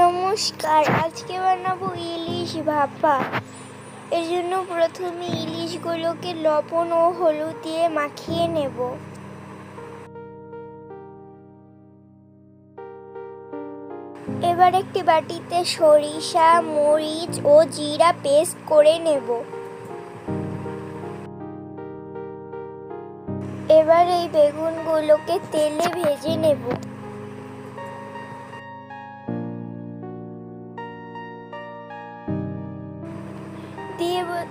নমস্কার, আজকে বানাবো ইলিশ ভাপা। এর জন্য প্রথমে ইলিশগুলোকে লবণ ও হলুদ দিয়ে মাখিয়ে নেব। এবার একটি বাটিতে সরিষা, মরিচ ও জিরা পেস্ট করে নেব। এবার এই বেগুনগুলোকে তেলে ভেজে নেব।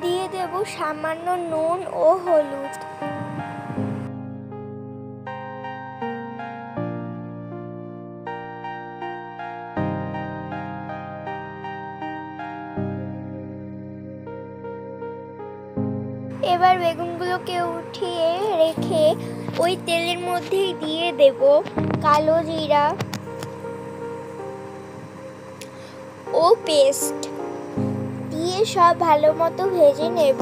দিয়ে দেব সামান্য নুন ও হলুদ। এবার বেগুনগুলোকে উঠিয়ে রেখে ওই তেলের মধ্যেই দিয়ে দেব কালো জিরা ও পেস্ট দিয়ে সব ভালো মতো ভেজে নেব।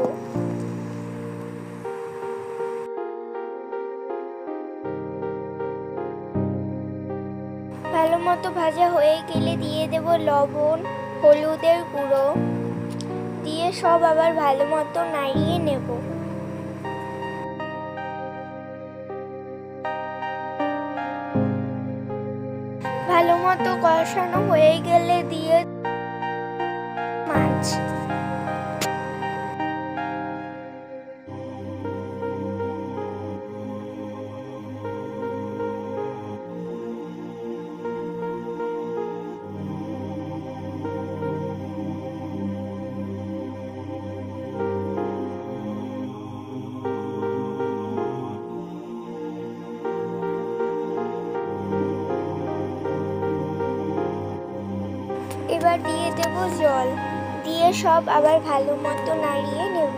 ভালো মতো ভাজা হয়ে গেলে দিয়ে দেব লবণ, হলুদের গুঁড়ো দিয়ে সব আবার ভালো মতো নাড়িয়ে নেব। ভালো মতো কষানো হয়ে গেলে দিয়ে মাছ। এবার দিয়ে দেব জল, দিয়ে সব আবার ভালো মতো নাড়িয়ে নেব।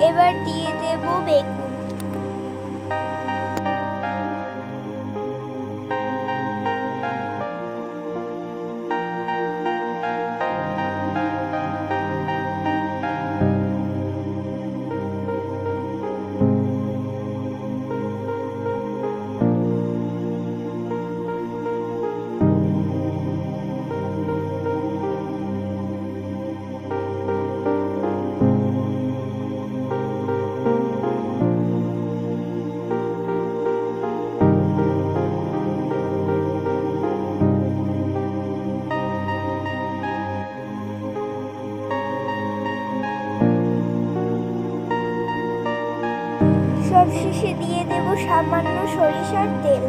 এবার দিয়ে দেব বেগুন। সব শেষে দিয়ে দেব সামান্য সরিষার তেল।